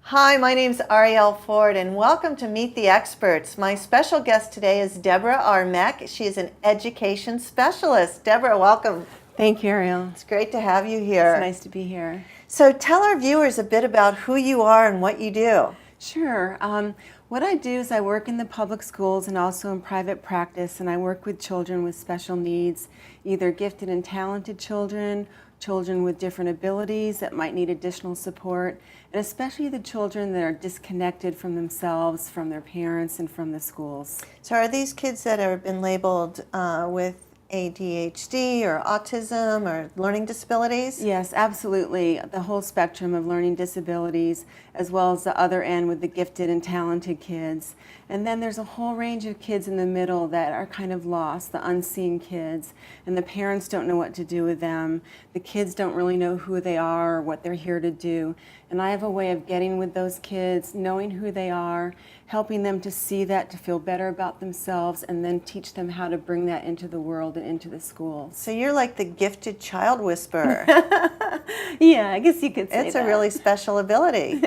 Hi, my name's Arielle Ford, and welcome to Meet the Experts. My special guest today is Deborah R. Mech. She is an education specialist. Deborah, welcome. Thank you, Arielle. It's great to have you here. It's nice to be here. So tell our viewers a bit about who you are and what you do. Sure. What I do is I work in the public schools and also in private practice, and I work with children with special needs, either gifted and talented children, children with different abilities that might need additional support, and especially the children that are disconnected from themselves, from their parents, and from the schools. So are these kids that have been labeled with ADHD or autism or learning disabilities? Yes, absolutely. The whole spectrum of learning disabilities, as well as the other end with the gifted and talented kids. And then there's a whole range of kids in the middle that are kind of lost, the unseen kids, and the parents don't know what to do with them. The kids don't really know who they are or what they're here to do. And I have a way of getting with those kids, knowing who they are, helping them to see that, to feel better about themselves, and then teach them how to bring that into the world and into the schools. So you're like the gifted child whisperer. Yeah, I guess you could say It's that. a really special ability.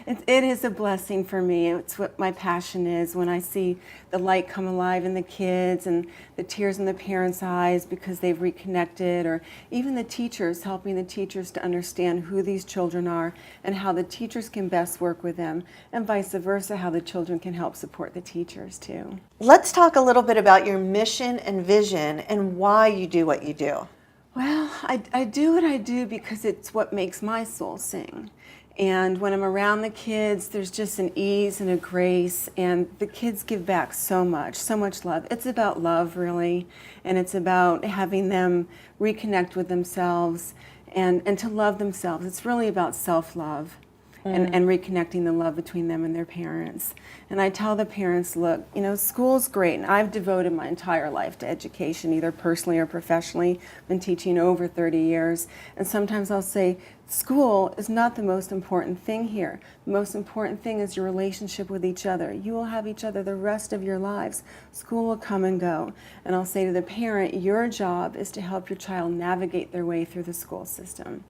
It is a blessing for me. It's what my passion is, when I see the light come alive in the kids and the tears in the parents' eyes because they've reconnected, or even the teachers, helping the teachers to understand who these children are and how the teachers can best work with them, and vice versa, how the children can help support the teachers too. Let's talk a little bit about your mission and vision and why you do what you do. Well, I do what I do because it's what makes my soul sing. And when I'm around the kids, there's just an ease and a grace, and the kids give back so much love. It's about love, really, and it's about having them reconnect with themselves and to love themselves. It's really about self-love. And reconnecting the love between them and their parents. And I tell the parents, look, you know, school's great, and I've devoted my entire life to education, either personally or professionally. I've been teaching over 30 years. And sometimes I'll say, school is not the most important thing here. The most important thing is your relationship with each other. You will have each other the rest of your lives. School will come and go. And I'll say to the parent, your job is to help your child navigate their way through the school system.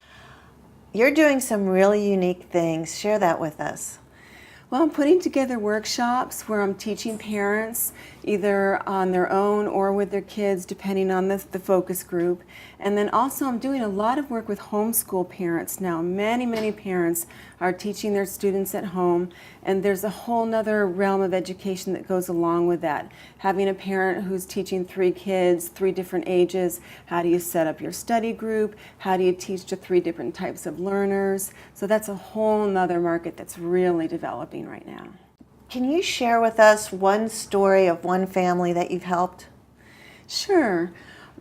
You're doing some really unique things. Share that with us. Well, I'm putting together workshops where I'm teaching parents either on their own or with their kids, depending on the focus group. And then also I'm doing a lot of work with homeschool parents now. Many parents are teaching their students at home, and there's a whole nother realm of education that goes along with that. Having a parent who's teaching 3 kids, 3 different ages, how do you set up your study group? How do you teach to 3 different types of learners? So that's a whole nother market that's really developing right now. Can you share with us one story of one family that you've helped? Sure.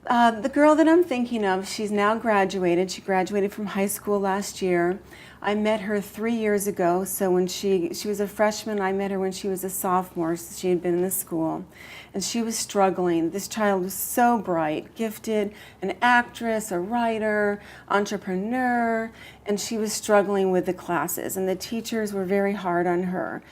The girl that I'm thinking of, she's now graduated. She graduated from high school last year. I met her 3 years ago, so when she was a freshman, I met her when she was a sophomore, so she had been in the school. And she was struggling. This child was so bright, gifted, an actress, a writer, entrepreneur, and she was struggling with the classes. And the teachers were very hard on her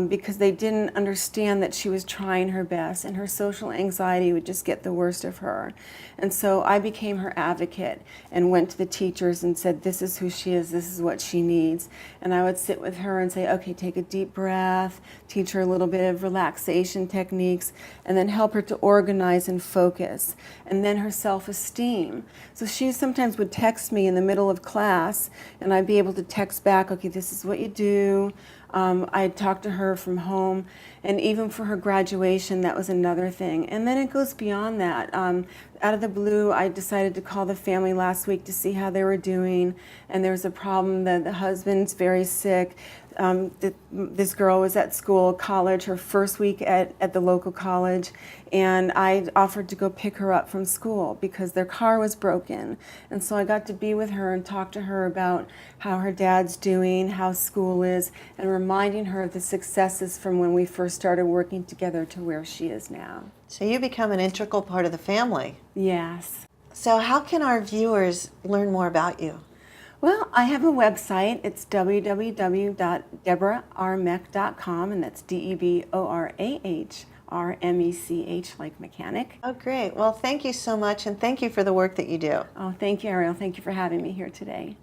because they didn't understand that she was trying her best, and her social anxiety would just get the worst of her. And so I became her advocate and went to the teachers and said, this is who she is, this is what she needs. And I would sit with her and say, okay, take a deep breath, teach her a little bit of relaxation techniques, and then help her to organize and focus. And then her self-esteem. So she sometimes would text me in the middle of class, and I'd be able to text back, okay, this is what you do. I'd talk to her from home, and even for her graduation, that was another thing. And then it goes beyond that. Out of the blue, I decided to call the family last week to see how they were doing, and there was a problem that the husband's very sick. This girl was at school, college, her first week at the local college, and I offered to go pick her up from school because their car was broken. And so I got to be with her and talk to her about how her dad's doing, how school is, and reminding her of the successes from when we first started working together to where she is now. So you become an integral part of the family. Yes. So how can our viewers learn more about you? Well, I have a website. It's www.deborahmech.com, and that's DeborahRmech, like mechanic. Oh, great. Well, thank you so much, and thank you for the work that you do. Oh, thank you, Ariel. Thank you for having me here today.